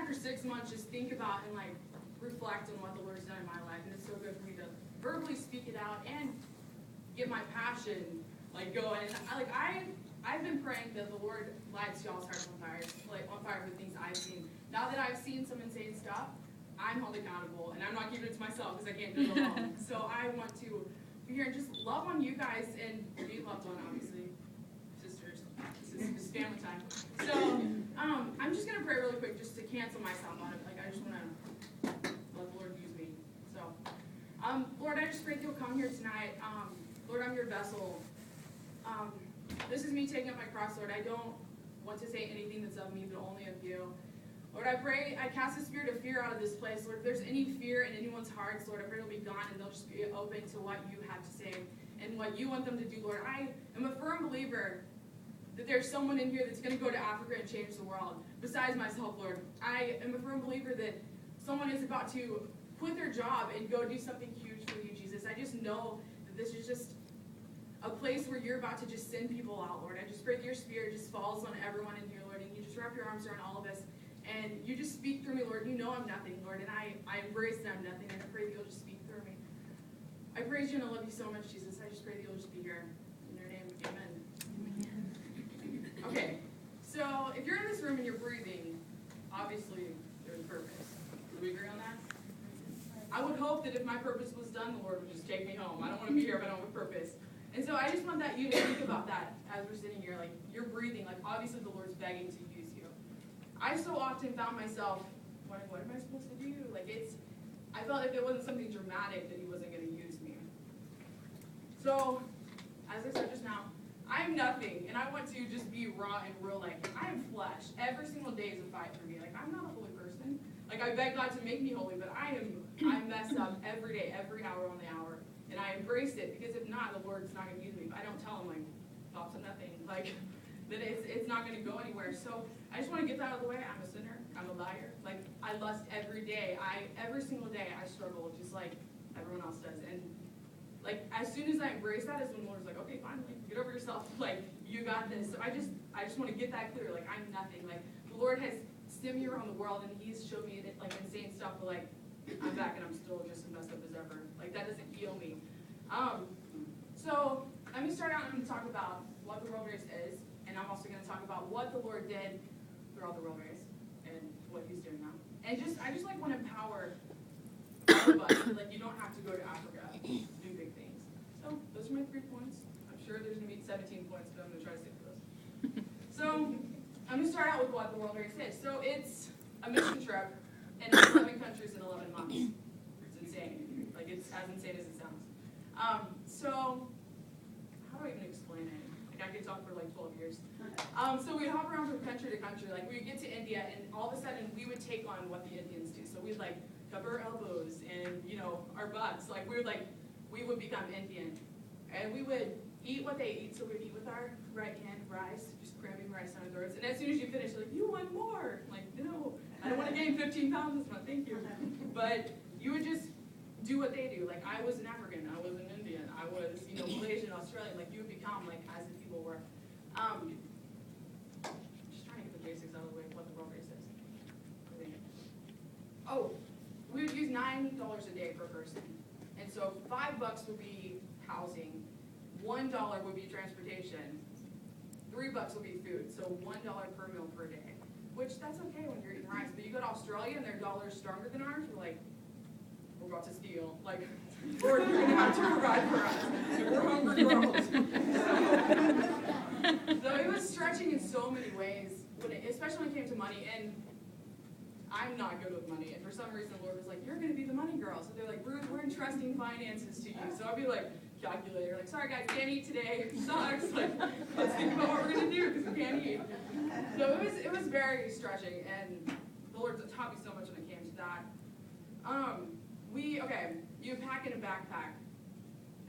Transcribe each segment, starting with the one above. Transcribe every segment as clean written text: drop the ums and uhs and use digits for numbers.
after 6 months just think about and like reflect on what the Lord's done in my life, and it's so good for me to verbally speak it out and get my passion like going. And I've been praying that the Lord lights y'all's hearts on fire with things I've seen. Now that I've seen some insane stuff, I'm held accountable, and I'm not keeping it to myself because I can't do it alone. So I want to be here and just love on you guys and be loved on, obviously. Sisters, this is family time. So I'm just gonna pray really quick just to cancel myself on it. Like I just want to let the Lord use me. So, Lord, I just pray that you'll come here tonight. Lord, I'm your vessel. This is me taking up my cross, Lord. I don't want to say anything that's of me, but only of you. Lord, I pray, I cast the spirit of fear out of this place. Lord, if there's any fear in anyone's hearts, Lord, I pray it'll be gone and they'll just be open to what you have to say and what you want them to do, Lord. I am a firm believer that there's someone in here that's going to go to Africa and change the world. Besides myself, Lord, I am a firm believer that someone is about to quit their job and go do something huge for you, Jesus. I just know that this is just a place where you're about to just send people out, Lord. I just pray that your spirit just falls on everyone in here, Lord, and you just wrap your arms around all of us. And you just speak through me, Lord. You know I'm nothing, Lord, and I embrace that I'm nothing, and I pray that you'll just speak through me. I praise you and I love you so much, Jesus. I just pray that you'll just be here. In your name, amen. Okay, so if you're in this room and you're breathing, obviously there's a purpose. Do we agree on that? I would hope that if my purpose was done, the Lord would just take me home. I don't want to be here if I don't have a purpose. And so I just want that you to think about that as we're sitting here. Like, you're breathing. Like, obviously the Lord's begging to use you. I so often found myself wondering, what am I supposed to do? Like, I felt like it wasn't something dramatic that he wasn't going to use me. So, as I said just now, I'm nothing, and I want to just be raw and real. Like, I am flesh. Every single day is a fight for me. Like, I'm not a holy person. Like, I beg God to make me holy, but I mess up every day, every hour on the hour. And I embrace it, because if not, the Lord's not going to use me. If I don't tell him, like, thoughts of nothing, like, then it's not going to go anywhere. So I just want to get that out of the way. I'm a sinner. I'm a liar. Like, I lust every day. Every single day I struggle, just like everyone else does. And, like, as soon as I embrace that is when the Lord's like, okay, finally, get over yourself. Like, you got this. So I just want to get that clear. Like, I'm nothing. Like, the Lord has sent me around the world, and he's showed me, like, insane stuff, but, like, I'm back and I'm still just as messed up as ever. Like, that doesn't heal me. So let me start out and I'm going to talk about what the World Race is, and I'm also going to talk about what the Lord did throughout the World Race and what he's doing now. And I just like want to empower all of us. Like, you don't have to go to Africa to do big things. So those are my 3 points. I'm sure there's going to be 17 points, but I'm going to try to stick to those. So I'm going to start out with what the World Race is. So it's a mission trip in 11 countries in 11 months. It's insane. Like, it's as insane as it sounds. So how do I even explain it? Like, I could talk for like 12 years. So we'd hop around from country to country. Like, we'd get to India, and all of a sudden we would take on what the Indians do. So we'd like cover our elbows and, you know, our butts. Like, we would become Indian, and we would eat what they eat. So we'd eat with our right hand rice, just cramming rice down our throats. And as soon as you finish, like, you want more? I'm like, no, I don't want to gain 15 pounds this month. Thank you. But you would just do what they do. Like, I was an African, I was an Indian, I was, you know, Malaysian, Australian. Like, you would become like as the people were. Just trying to get the basics out of the way of what the World Race is. Oh, we would use $9 a day per person, and so $5 would be housing, $1 would be transportation, $3 would be food. So $1 per meal per day, which that's okay when you're eating rice. But you go to Australia and their dollar is stronger than ours. We're like, we're about to steal. Like, Lord, you're going to have to provide for us. If we're hungry girls. So it was stretching in so many ways, especially when it came to money. And I'm not good with money. And for some reason, the Lord was like, you're going to be the money girl. So they're like, Ruth, we're entrusting finances to you. So I'd be like, calculator, like, sorry guys, can't eat today. Sucks. Like, let's think about what we're going to do because we can't eat. So it was very stretching. And the Lord taught me so much when it came to that. You pack in a backpack,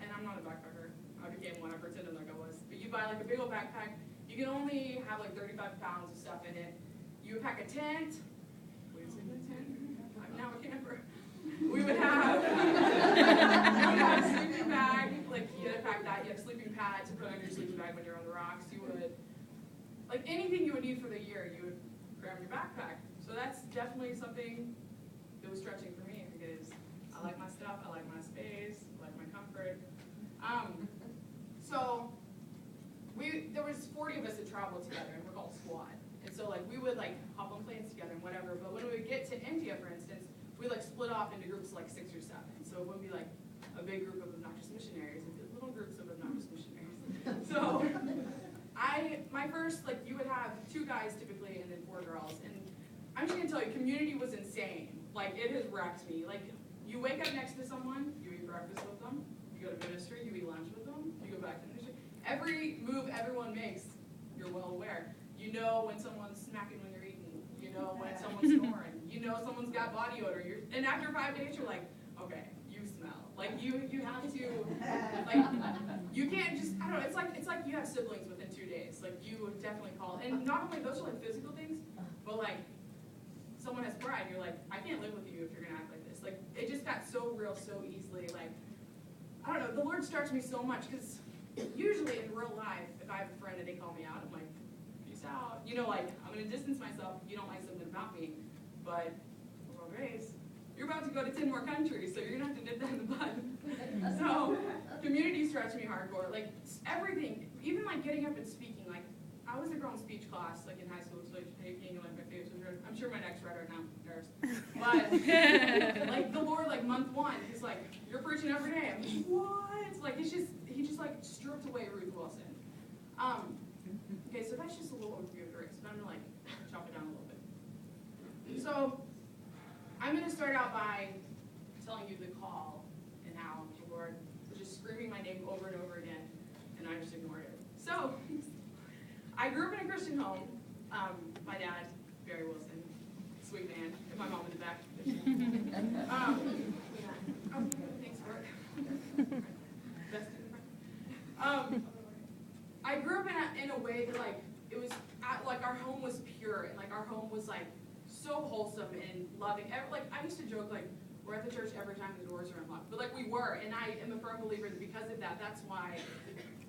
and I'm not a backpacker. I became one. I pretended like I was. But you buy like a big old backpack. You can only have like 35 pounds of stuff in it. You would pack a tent. Wait a second, tent? I'm now a camper. We would have a sleeping bag. Like, you had to pack that. You had a sleeping pad to put on your sleeping bag when you're on the rocks. You would, like, anything you would need for the year, you would cram in your backpack. So that's definitely definitely something that was stretching for me because I like my stuff, I like my space, I like my comfort. So there was 40 of us that traveled together, and we're called Squad. And so like we would like hop on planes together and whatever. But when we would get to India, for instance, we like split off into groups of like 6 or 7. So it wouldn't be like a big group of obnoxious missionaries, it'd be little groups of obnoxious missionaries. So my first, like, you would have 2 guys typically and then 4 girls. And I'm just gonna tell you, community was insane. Like, it has wrecked me. Like, you wake up next to someone, you eat breakfast with them, you go to ministry, you eat lunch with them, you go back to ministry. Every move everyone makes, you're well aware. You know when someone's smacking when you're eating. You know when someone's snoring. You know someone's got body odor. And after 5 days, you're like, okay, you smell. Like, you have to, like, you can't just, I don't know, it's like you have siblings within 2 days. Like, you would definitely call. And not only those are like physical things, but like, someone has pride. You're like, I can't live with you if you're going to act like this. Like, it just got so real so easily. Like, I don't know, the Lord starts me so much because usually in real life, if I have a friend and they call me out, I'm like, peace out. You know, like, I'm going to distance myself if you don't like something about me. But, well, Grace, you're about to go to 10 more countries, so you're going to have to nip that in the bud. So, community stretched me hardcore. Like, everything, even like getting up and speaking. Like, I was a girl in speech class, like in high school, so like taking like my favorite subject. I'm sure my next writer now, nurse. But like the Lord, like month 1, he's like, you're preaching every day. I'm like, what? It's like he just like stripped away Ruth Wilson. Okay, so that's just a little overview of Grace, but I'm gonna like chop it down a little bit. So I'm gonna start out by telling you the call and how the Lord was just screaming my name over and over again, and I just ignored it. So I grew up in a Christian home. My dad, Barry Wilson, sweet man, and my mom in the back. Thanks for it. Best in the front. I grew up in a way that like it was like our home was pure and like our home was like so wholesome and loving. Like I used to joke like we're at the church every time the doors are unlocked, but like we were, and I am a firm believer that because of that, that's why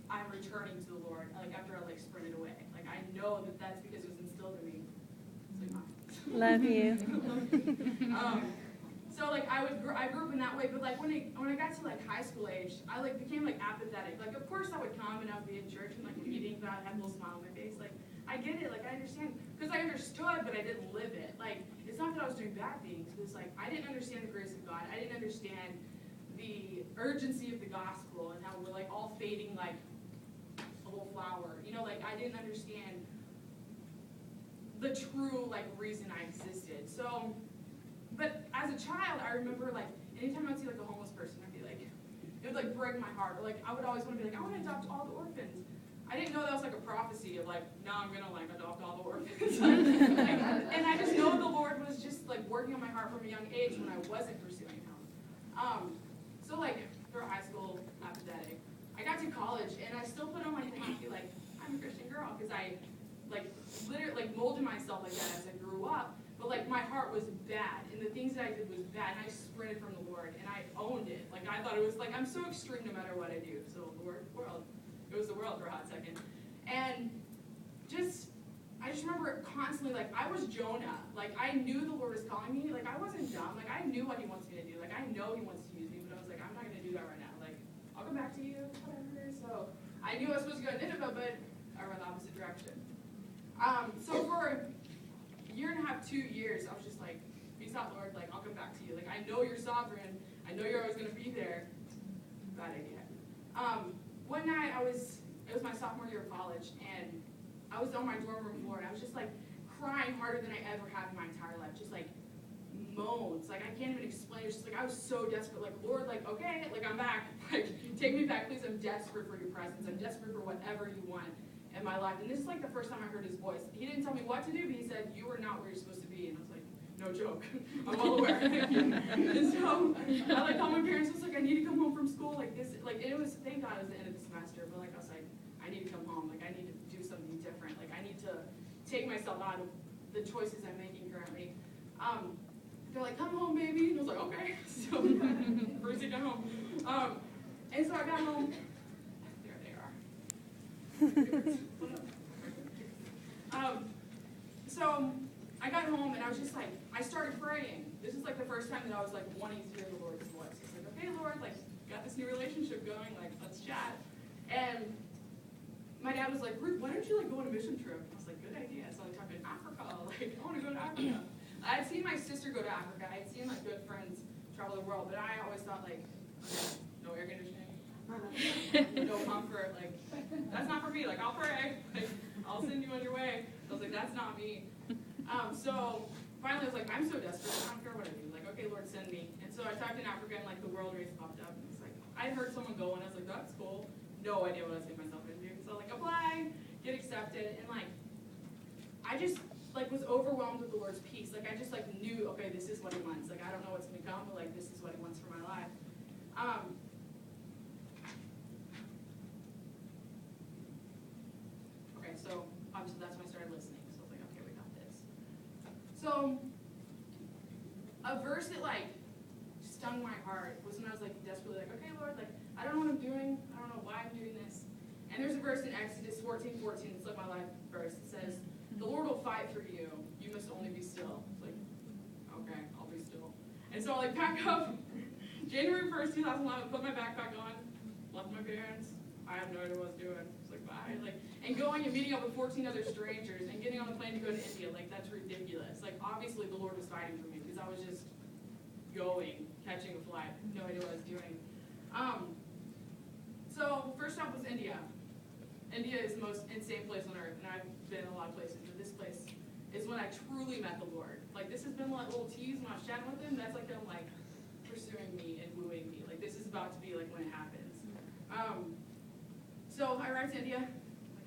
I'm returning to the Lord. Like after I like sprinted away, like I know that that's because it was instilled in me. It's like, love you. So like I grew up in that way, but like when I got to like high school age, I like became like apathetic. Like of course I would come and I would be in church and like meeting, but I'd have a little smile on my face. Like I get it, like I understand, because I understood, but I didn't live it. Like it's not that I was doing bad things. It's like I didn't understand the grace of God. I didn't understand the urgency of the gospel and how we're like all fading like a little flower. You know, like I didn't understand the true like reason I existed. So. But as a child, I remember, like, anytime I'd see, like, a homeless person, I'd be like, it would, like, break my heart. Or, like, I would always want to be like, I want to adopt all the orphans. I didn't know that was, like, a prophecy of, like, now I'm going to, like, adopt all the orphans. And I just know the Lord was just, like, working on my heart from a young age when I wasn't pursuing Him. So, like, through high school, apathetic. I got to college, and I still put on my thing and be like, I'm a Christian girl, because I, like, literally, like, molded myself like that as I grew up. But, like, my heart was bad, and the things that I did was bad, and I sprinted from the Lord, and I owned it. Like, I thought it was, like, I'm so extreme no matter what I do. So, Lord, world. It was the world for a hot second. And I just remember constantly, like, I was Jonah. Like, I knew the Lord was calling me. Like, I wasn't dumb. Like, I knew what He wants me to do. Like, I know He wants to use me, but I was like, I'm not going to do that right now. Like, I'll come back to you, whatever. So, I knew I was supposed to go to Nineveh, but I went the opposite direction. So, for 1.5 to 2 years, I was just like, peace out, Lord, like, I'll come back to you. Like, I know you're sovereign. I know you're always going to be there. Bad idea. One night, it was my sophomore year of college, and I was on my dorm room floor, and I was just, like, crying harder than I ever have in my entire life. Just, like, moans. Like, I can't even explain. It was just, like, I was so desperate. Like, Lord, like, okay, like, I'm back. Like, take me back, please. I'm desperate for your presence. I'm desperate for whatever you want in my life. And this is like the first time I heard His voice. He didn't tell me what to do, but He said, you are not where you're supposed to be. And I was like, no joke. I'm well aware. And so I like called my parents. I was like, I need to come home from school. Like this, like it was, thank God it was the end of the semester, but like I was like, I need to come home. Like I need to do something different. Like I need to take myself out of the choices I'm making currently. They're like, come home, baby. And I was like, okay. So first I got home. And so I got home. There they are. So I I got home and I was just like, I started praying. This is like the first time that I was like wanting to hear the Lord's voice. I was like, okay, Lord, like, got this new relationship going, like, let's chat. And my dad was like, Ruth, why don't you like go on a mission trip? I was like, good idea. So I talked in Africa. Like, I want to go to Africa. I had seen my sister go to Africa. I had seen like good friends travel the world, but I always thought like, okay, no air conditioning, no comfort. Like, that's not for me. Like, I'll pray. Like, I'll send you on your way. I was like, that's not me. So finally, I was like, I'm so desperate. I don't care what I do. Like, okay, Lord, send me. And so I typed in Africa, and like the world race popped up. And it's like I heard someone go, and I was like, that's cool. No idea what I was getting myself into. So like apply, get accepted, and like I just like was overwhelmed with the Lord's peace. Like I just like knew, okay, this is what He wants. Like I don't know what's gonna come, but like this is what He wants for my life. Okay, so obviously that's when I started listening. So I was like, okay, we got this. So a verse that like stung my heart was when I was like desperately like, okay, Lord, like I don't know what I'm doing. I don't know why I'm doing this. And there's a verse in Exodus 14:14. It's like my life verse. It says, "The Lord will fight for you. You must only be still." It's like, okay, I'll be still. And so I like pack up January 1st, 2011, put my backpack on, left my parents. I have no idea what I was doing. It's like, bye. Like, and going and meeting up with 14 other strangers and getting on the plane to go to India. Like, that's ridiculous. Like, obviously the Lord was fighting for me because I was just going, catching a flight. No idea what I was doing. So first stop was India. India is the most insane place on earth, and I've been in a lot of places, but this place is when I truly met the Lord. Like, this has been like little tease when I was chatting with Him. That's like Him like pursuing me and wooing me. Like, this is about to be like when it happens. So I arrived to India.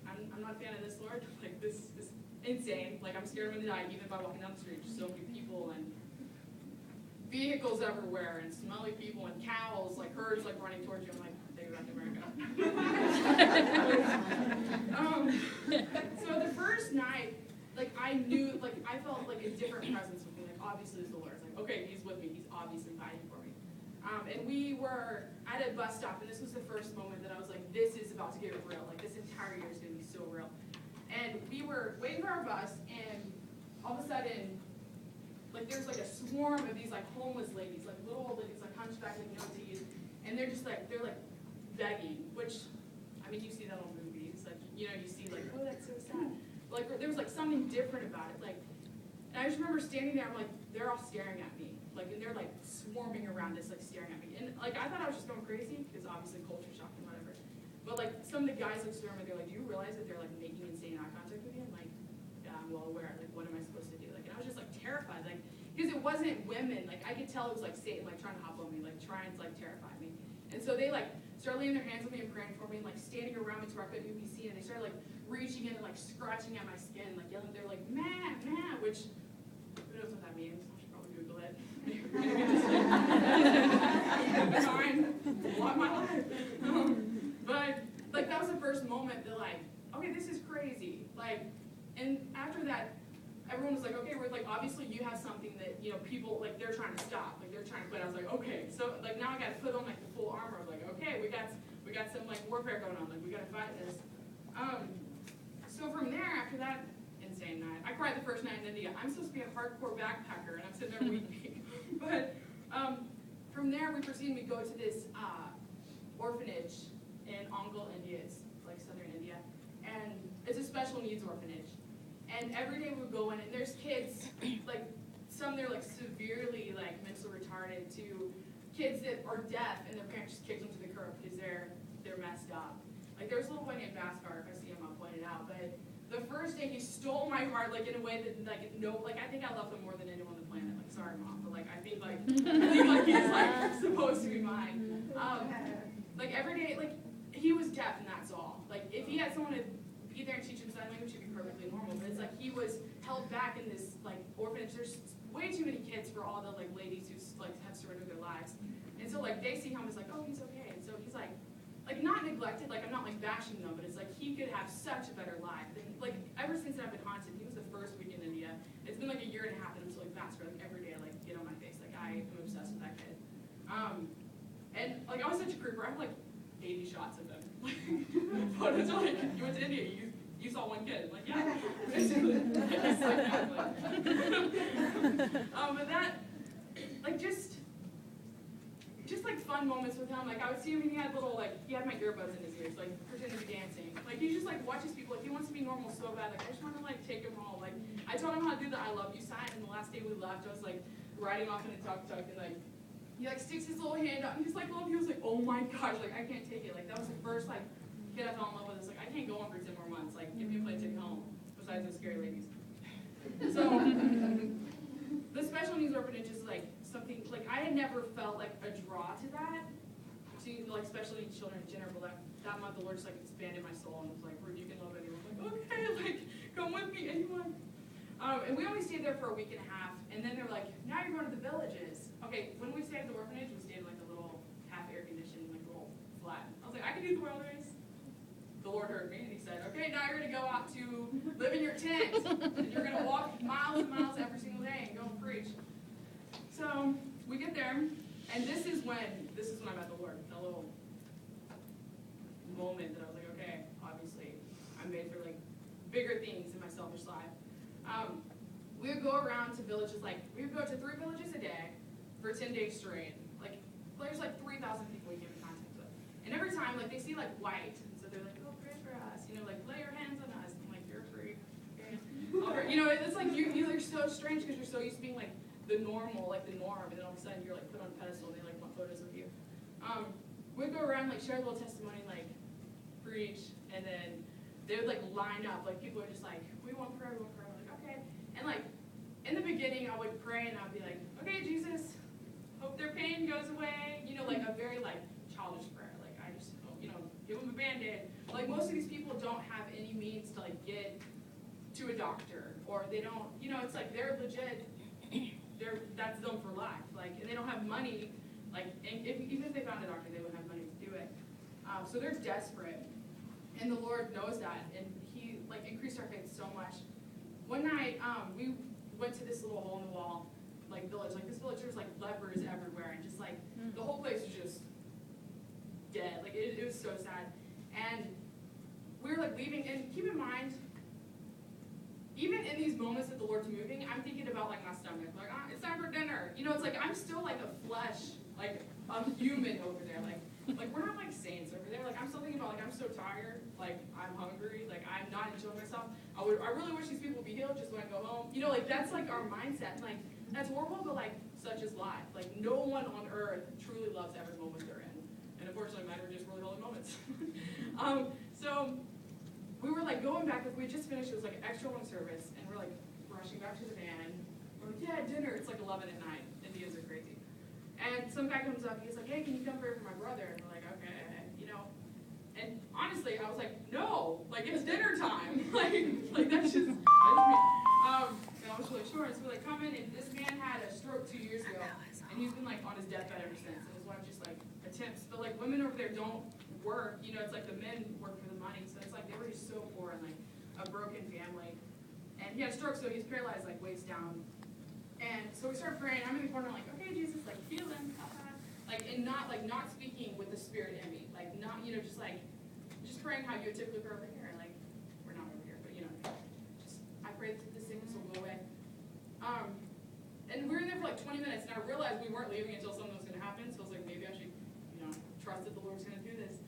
Like, I'm not a fan of this, Lord. Like, this is insane. Like, I'm scared I'm gonna die even by walking down the street. Just so many people and vehicles everywhere and smelly people and cows, like herds, like running towards you. I'm like, take it back to America. So the first night, like I knew, like I felt like a different presence with me. Like obviously it's the Lord. It's like, okay, He's with me. He's obviously fighting for me. And we were at a bus stop, and this was the first moment that I was like, this is about to get real. Like this entire year is gonna be so real. And we were waiting for our bus, and all of a sudden, like there's like a swarm of these like homeless ladies, like little old ladies, like hunchback, like no teeth, and they're like begging, which, I mean, you see that on movies, like, you know, you see like, oh, that's so sad. But, like there was like something different about it, like, and I just remember standing there, I'm like, they're all staring at me, like, and they're like swarming around us, like staring at me, and like I thought I was just going crazy because obviously culture shock and whatever, but like some of the guys like staring at me, they're like, do you realize that they're like making insane eye contact with you? I'm like, yeah, I'm well aware. Like, what am I supposed to do? Like, and I was just like terrified, like, because it wasn't women. Like, I could tell it was like Satan, like trying to hop on me, like trying to like terrify me. And so they like started laying their hands on me and praying for me, and like standing around me to where I couldn't even be seen. And they started like reaching in and like scratching at my skin, like yelling. They're like, "Man, man," which who knows what that means? I should probably Google it. Fine, what my life. But like that was the first moment that like, okay, this is crazy. Like, and after that, everyone was like, okay, we're like, obviously you have something that, you know, people, like, they're trying to stop, like, they're trying to quit. I was like, okay, so, like, now I got to put on, like, the full armor of, like, okay, we got some, like, warfare going on, like, we got to fight this. So from there, after that insane night, I cried the first night in India. I'm supposed to be a hardcore backpacker, and I'm sitting there weeping. But from there, we proceeded, we go to this orphanage in Ongole, India. It's, like, southern India. And it's a special needs orphanage. And every day we would go in, and there's kids, like, some they're, like, severely, like, mentally retarded, to kids that are deaf, and their parents just kick them to the curb because they're messed up. Like, there's a little boy named Bhaskar, if I see him, I'll point it out, but the first day he stole my heart, like, in a way that, like, no, like, I think I love him more than anyone on the planet. Like, sorry, Mom, but, like, I think, like, he's, like, supposed to be mine. Like, every day, like, he was deaf, and that's all. Like, if he had someone to be there and teach him sign language, it'd be perfectly normal. But it's like he was held back in this like orphanage. There's way too many kids for all the like ladies who like have surrendered their lives. And so like they see him as like, oh, he's okay. And so he's like not neglected. Like I'm not like bashing them, but it's like he could have such a better life. And like ever since I've been haunted, he was the first week in India. It's been like a year and a half, and I'm still like faster. Like every day, I like get on my face. Like I am obsessed with that kid. And like I was such a creeper. I have like 80 shots of him. But it's like you went to India, you you saw one kid. I'm like, yeah. Basically. But that, like, just like fun moments with him. Like, I would see him and he had my earbuds in his ears, like, pretending to be dancing. Like, he just, like, watches people. Like, he wants to be normal so bad. Like, I just want to, like, take him home. Like, I taught him how to do the I love you sign, and the last day we left, I was, like, riding off in a tuk-tuk, and, like, he, like, sticks his little hand out, and he's, like, love you. I was like, oh, my gosh, like, I can't take it. Like, that was the first, like, kid I fell in love with. It's like, I can't go on for 10 more months. Like, give me a plane ticket home, besides those scary ladies. So, the special needs orphanage is, like, something, like, I had never felt, like, a draw to that, to, like, special needs children in general, but that month the Lord just, like, expanded my soul and was like, Ruth, you can love anyone. I'm like, okay, like, come with me, anyone. And we only stayed there for a week and a half, and then they were like, now you're going to the villages. Okay, when we stayed at the orphanage, we stayed in, like, a little half air-conditioned, like, little flat. I was like, I can do the wilderness. The Lord heard me, and he said, okay, now you're going to go out to live in your tent, and you're going to walk miles and miles every single day and go and preach. So we get there, and this is when I met the Lord. A little moment that I was like, okay, obviously, I'm made for, like, bigger things in my selfish life. We would go around to villages, like, we would go to 3 villages a day for 10 days straight. Like, there's, like, 3,000 people you get in contact with. And every time, like, they see, like, white, and so they're like, oh, pray for us, you know, like, lay your hands on us. I'm like, you're free. Okay. You know, it's like, you're so strange because you're so used to being, like, the normal, like, the norm, and then all of a sudden you're, like, put on a pedestal, and they, like, want photos of you. We'd go around, like, share a little testimony, like, preach, and then they would, like, line up, like, people are just like, we want prayer, we want prayer. I'm like, okay. And, like, in the beginning, I would pray, and I would be like, okay, Jesus, hope their pain goes away. You know, like, a very, like, childish prayer. Like, I just, you know, give them a Band-Aid. Like, most of these people don't have any means to, like, get to a doctor, or they don't, you know, it's like, they're legit, that's them for life. Like, and they don't have money, like, and even if they found a doctor, they wouldn't have money to do it. So they're desperate. And the Lord knows that, and he, like, increased our faith so much. One night, we went to this little hole in the wall, like, village. Like, this village, there was, like, lepers everywhere, and just, like, the whole place was just dead. Like, it was so sad. And we were, like, leaving, and keep in mind, even in these moments that the Lord's moving, I'm thinking about, like, my stomach. Like, it's time for dinner. You know, it's like, I'm still, like, a flesh, like, I'm human over there. Like, we're not, like, saints over there. Like, I'm still thinking about, like, I'm so tired. Like, I'm hungry. Like, I'm not enjoying myself. I really wish these people would be healed just when I go home. You know, like, that's, like, our mindset. Like, that's horrible, but, like, such is life. Like, no one on earth truly loves every moment they're in. And unfortunately, mine were just really holy moments. So we were, like, going back. Like, we just finished. It was, like, an extra long service. And we're, like, rushing back to the van. We're like, yeah, dinner. It's, like, 11 at night. Indians are crazy. And some guy comes up, he's like, hey, can you come pray for my brother? And we're like, okay, you know. And honestly, I was like, no, like, it's dinner time. like that's just, and I was really sure. And so we're like, come in, and this man had a stroke 2 years ago, and he's been, like, on his deathbed ever since. And his wife just, like, attempts. But, like, women over there don't work. You know, it's like the men work for the money. So it's like they were just so poor and, like, a broken family. And he had a stroke, so he's paralyzed, like, waist down. And so we started praying. I'm in the corner, like, okay, Jesus, like, heal him, like, and not speaking with the spirit in me, like, not, you know, just praying how you would typically pray over here, like, we're not over here, but, you know, just, I prayed that the sickness will go away. And we were in there for, like, 20 minutes, and I realized we weren't leaving until something was going to happen, so I was like, maybe I should, you know, trust that the Lord was going to do this.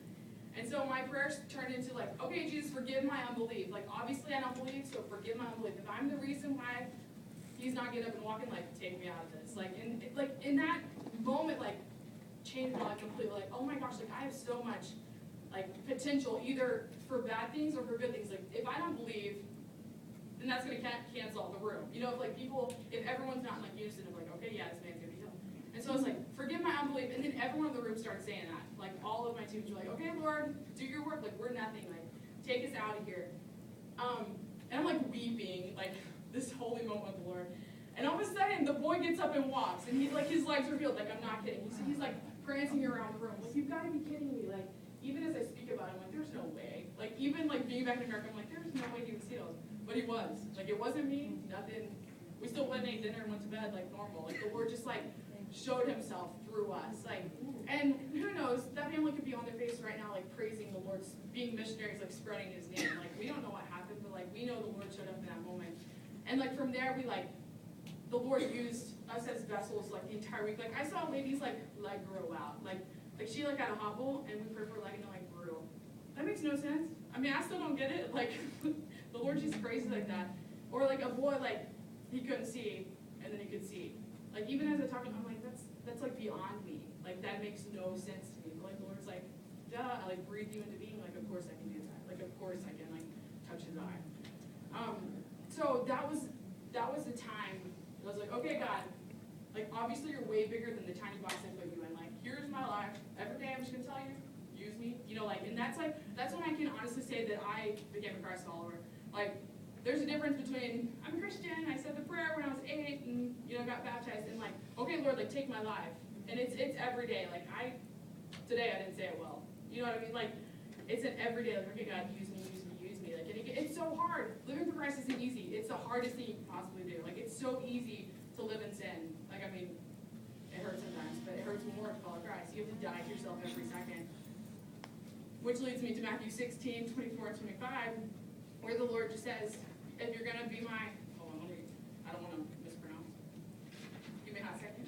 And so my prayers turned into, like, okay, Jesus, forgive my unbelief. Like, obviously I don't believe, so forgive my unbelief. If I'm the reason why he's not getting up and walking, like, take me out of this. Like, in that moment, like, changed my life completely. Like, oh my gosh, like, I have so much, like, potential, either for bad things or for good things. Like, if I don't believe, then that's going to cancel out the room. You know, if everyone's not in, like, unison of, like, okay, yeah, this man's going to be healed. And so I was like, forgive my unbelief. And then everyone in the room started saying that. Like, all of my teams were like, okay, Lord, do your work. Like, we're nothing. Like, take us out of here. And I'm, like, weeping, like, this holy moment with the Lord. And all of a sudden, the boy gets up and walks. And he's, like, his legs are healed. Like, I'm not kidding. He's like, prancing around the room. Like, you've got to be kidding me. Like, even as I speak about it, I'm like, there's no way. Like, even, like, being back in America, I'm like, there's no way he was healed. But he was. Like, it wasn't me. Nothing. We still went and ate dinner and went to bed, like, normal. Like, the Lord just, like, showed himself through us. Like, and who knows, that family could be on their face right now, like praising the Lord, being missionaries, like spreading his name. Like, we don't know what happened, but like we know the Lord showed up in that moment. And like from there, we like, the Lord used us as vessels like the entire week. Like I saw ladies like leg grow out. Like she like had a hobble and we prayed for her leg and it like grew. That makes no sense. I mean, I still don't get it. Like the Lord just crazy like that. Or like a boy like he couldn't see and then he could see. Like even as I talk, I'm like, that's like beyond me. Like that makes no sense to me. But like the Lord's like, duh, I like breathe you into being. Like of course I can do that. Like of course I can like touch his eye. So that was the time. I was like, okay, God, like obviously you're way bigger than the tiny box I put you in. Like here's my life. Every day I'm just gonna tell you, use me. You know, like, and that's when I can honestly say that I became a Christ follower. Like there's a difference between I'm a Christian, I said the prayer when I was 8 and got baptized, and like, okay, Lord, like take my life. And it's every day. Like today I didn't say it well. You know what I mean? Like it's an everyday, like, okay, God, use me. Like, and it's so hard. Living for Christ isn't easy. It's the hardest thing you can possibly do. Like, it's so easy to live in sin. Like, I mean, it hurts sometimes, but it hurts more to follow Christ. You have to die to yourself every second. Which leads me to Matthew 16, 24 and 25, where the Lord just says, if you're going to be my, hold on, I don't want to mispronounce. Give me a hot second.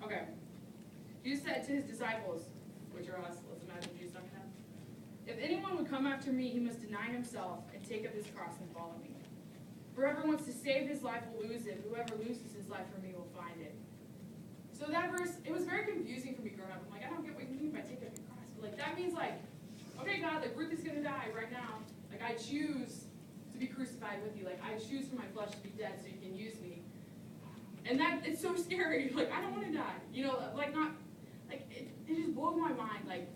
Okay. Jesus said to his disciples, which are us, let's imagine Jesus talking to them. If anyone would come after me, he must deny himself and take up his cross and follow me. Whoever wants to save his life will lose it. Whoever loses his life for me will find it. So that verse, it was very confusing for me growing up. I'm like, I don't get what you mean by take up your cross. But like that means like, okay, God, like Ruth is going to die right now. Like I choose to be crucified with you. Like I choose for my flesh to be dead so you can use me. And that, it's so scary. Like I don't want to die. You know, like not, like it just blows my mind. Like,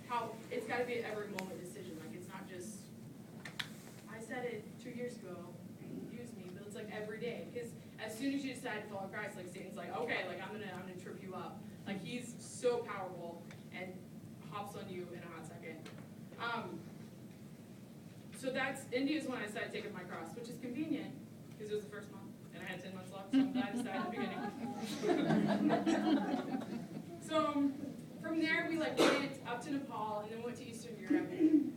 how it's got to be an every moment decision. Like it's not just, I said it 2 years ago, use me, but it's like every day. Because as soon as you decide to follow Christ, like Satan's like, okay, like I'm gonna trip you up. Like he's so powerful and hops on you in a hot second. So that's India is when I decided to take up my cross, which is convenient because it was the first month and I had 10 months left, so I'm glad I decided at the beginning. So from there, we like went up to Nepal and then went to Eastern Europe.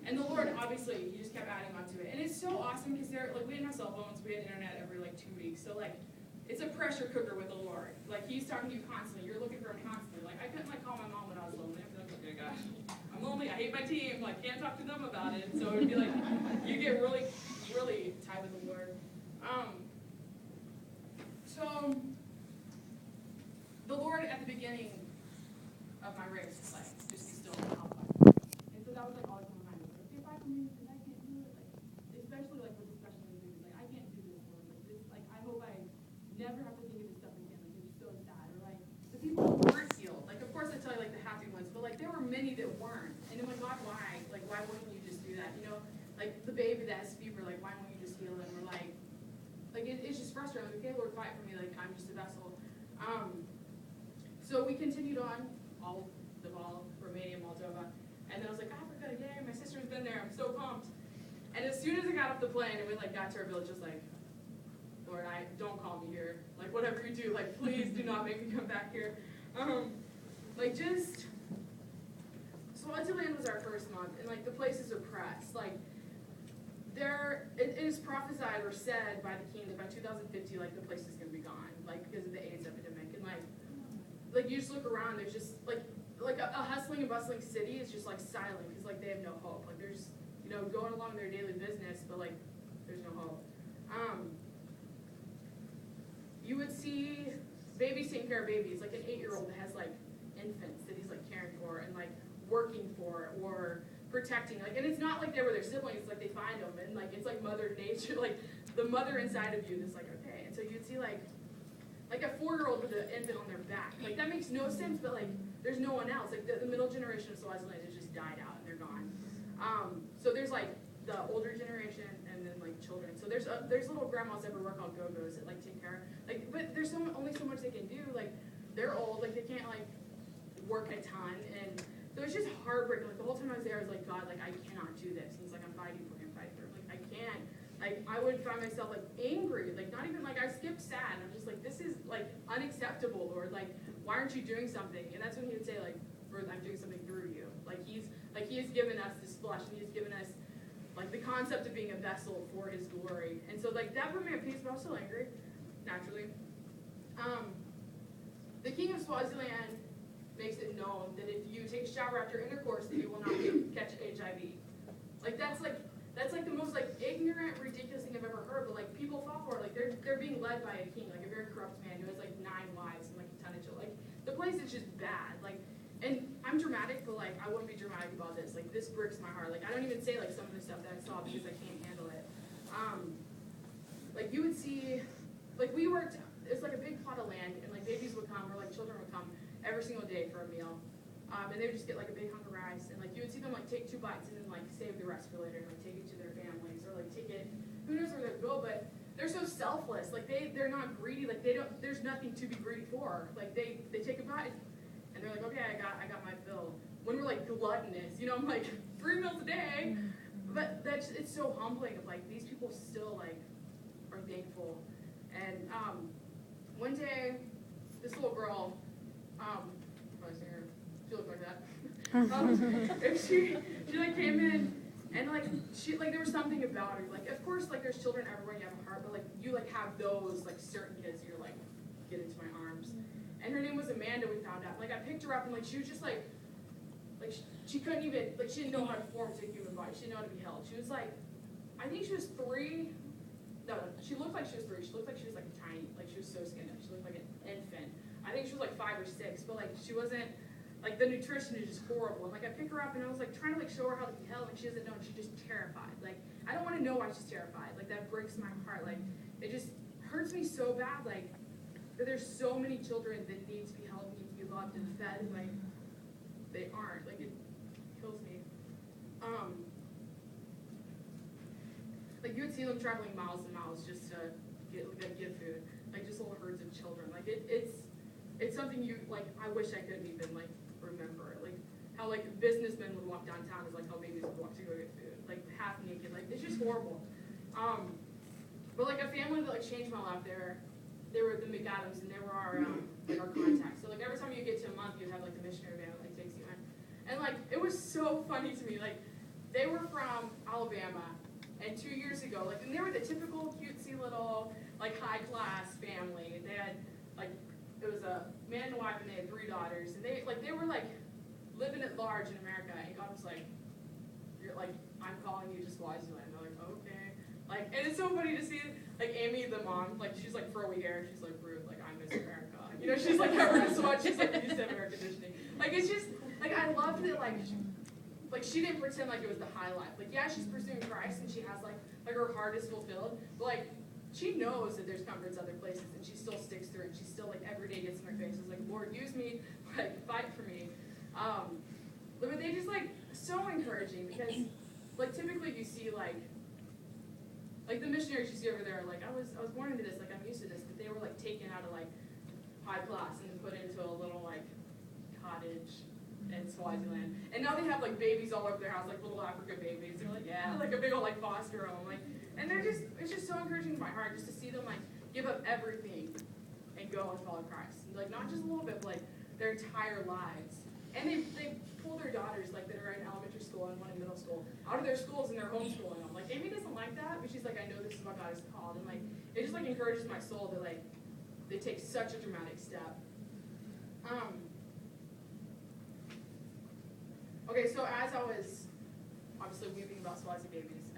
And the Lord, obviously, he just kept adding on to it. And it's so awesome because we didn't have cell phones. We had internet every like 2 weeks. So like, it's a pressure cooker with the Lord. Like he's talking to you constantly. You're looking for him constantly. Like I couldn't like call my mom when I was lonely. I'd be like, okay, gosh, I'm lonely. I hate my team. Like can't talk to them about it. So it'd be like you get really, really tied with the Lord. So the Lord at the beginning of my race, like, just instilled in my life. And so that was, like, always on my mind. Like, if I can do this, I can't do it. Like, especially, like, with the special needs things. Like, I can't do this, Lord. Like, this, like, I hope I never have to think of this stuff again. Like, it's so sad. Or, like, the people who weren't healed. Like, of course I tell you, like, the happy ones. But, like, there were many that weren't. And I'm like, God, why? Like, why wouldn't you just do that? You know? Like, the baby that has fever, like, why won't you just heal him? Or, like it's just frustrating. Like, okay, Lord, fight for me. Like, I'm just a vessel. So we continued on. Nepal, Romania, Moldova. And then I was like, Africa, yay, my sister's been there, I'm so pumped. And as soon as I got off the plane and we like got to our village, I was like, Lord, don't call me here. Like whatever you do, like please do not make me come back here. Like just, Swaziland was our first month and like the place is oppressed. Like it is prophesied or said by the king that by 2050, like the place is gonna be gone, like because of the AIDS epidemic. And like you just look around, there's just like a hustling and bustling city is just like silent because like they have no hope. Like they're just going along their daily business, but like there's no hope. You would see babies taking care of babies, like an 8-year-old that has like infants that he's like caring for and like working for or protecting. Like, and it's not like they were their siblings. It's like they find them and like it's like Mother Nature, like the mother inside of you that's like okay. And so you'd see like a 4-year-old with an infant on their back. Like that makes no sense, but like there's no one else. Like the middle generation of Swaziland has just died out and they're gone. So there's like the older generation and then like children. So there's little grandmas everywhere called go-go's that like take care. Like, but there's only so much they can do. Like they're old. Like they can't like work a ton. And so it's just heartbreaking. Like the whole time I was there, I was like, God, like I cannot do this. And it's like I'm fighting for him, fighting for him. Like I can't. Like I would find myself like angry. Like not even like I skipped sad. I'm just like this is like unacceptable, Lord. Like, why aren't you doing something? And that's when he would say, like, Ruth, I'm doing something through you. He has given us this flesh, and he has given us like the concept of being a vessel for his glory. And so like that put me at peace, but I was still angry, naturally. The king of Swaziland makes it known that if you take a shower after intercourse, that you will not catch HIV. That's the most like ignorant, ridiculous thing I've ever heard. But like people fall for it. Like they're being led by a king, like a very corrupt man who has like 9 wives and like a ton of children. Like the place is just bad. And I'm dramatic, but like I wouldn't be dramatic about this. Like this breaks my heart. Like I don't even say like some of the stuff that I saw because I can't handle it. Like you would see, like we worked. It's like a big plot of land, and like babies would come or like children would come every single day for a meal, and they would just get like a big hunk of rice, and like you would see them like take 2 bites and then like save the rest for later, and like take it to their families or like take it. Who knows where they go? But they're so selfless. Like they're not greedy. Like they don't. There's nothing to be greedy for. Like they take a bite. And they're like, okay, I got my fill. When we're like gluttonous, I'm like 3 meals a day. But it's so humbling of like these people still like are thankful. And one day, this little girl, probably see her, she looked like that. She like came in and like she like there was something about her. Like of course like there's children everywhere, you have a heart, but like you like have those like certain kids you're like, get into my arms. And her name was Amanda, we found out. Like, I picked her up, and, like, she was just, like she couldn't even, like, she didn't know how to form to a human body. She didn't know how to be held. She was, like, I think she was 3. No, she looked like she was 3. She looked like she was, like, tiny. Like, she was so skinny. She looked like an infant. I think she was, like, 5 or 6. But, like, she wasn't, like, the nutrition is just horrible. And, like, I picked her up, and I was, like, trying to, like, show her how to be held, and she doesn't know, and she's just terrified. Like, I don't want to know why she's terrified. Like, that breaks my heart. Like, it just hurts me so bad. Like, that there's so many children that need to be held, need to be loved and fed, and like they aren't. Like it kills me. Like you would see them traveling miles and miles just to get food. Like just little herds of children. Like it's something you like. I wish I could even like remember. Like how like businessmen would walk downtown is like how babies would walk to go get food. Like half naked. Like it's just horrible. But like a family that like changed my life there. They were the McAdams, and they were our contacts. So like every time you get to a month, you'd have like the missionary van that like takes you in, and like it was so funny to me. Like they were from Alabama, and 2 years ago, like and they were the typical cutesy little like high class family. They had like it was a man and wife, and they had 3 daughters, and they were like living at large in America. And God was like, "You're like I'm calling you to Swaziland." They're like, "Okay." Like and it's so funny to see. Like Amy, the mom, like she's like furry hair. She's like Ruth, like I'm Miss America. She's like covered in sweat. She's like used to have air conditioning. Like it's just like I love that like she didn't pretend like it was the high life. Like yeah, she's pursuing Christ and she has like her heart is fulfilled. But like she knows that there's comforts other places and she still sticks through it. She still like every day gets in her face. It's like Lord, use me, like fight for me. But they just like so encouraging because like typically you see like the missionaries you see over there, like I was born into this, like I'm used to this, but they were like taken out of like high class and put into a little like cottage in Swaziland. And now they have like babies all over their house, like little African babies. They're like, yeah, like a big old like foster home. Like and it's just so encouraging to my heart just to see them like give up everything and go and follow Christ. Like not just a little bit, but like their entire lives. And they pull their daughters like that are in elementary school and one in middle school out of their schools and they're homeschooling them. Like Amy doesn't like that, but she's like, I know this is what God has called. And like it just like encourages my soul that like they take such a dramatic step. Okay, so as I was obviously weeping about Swazi babies,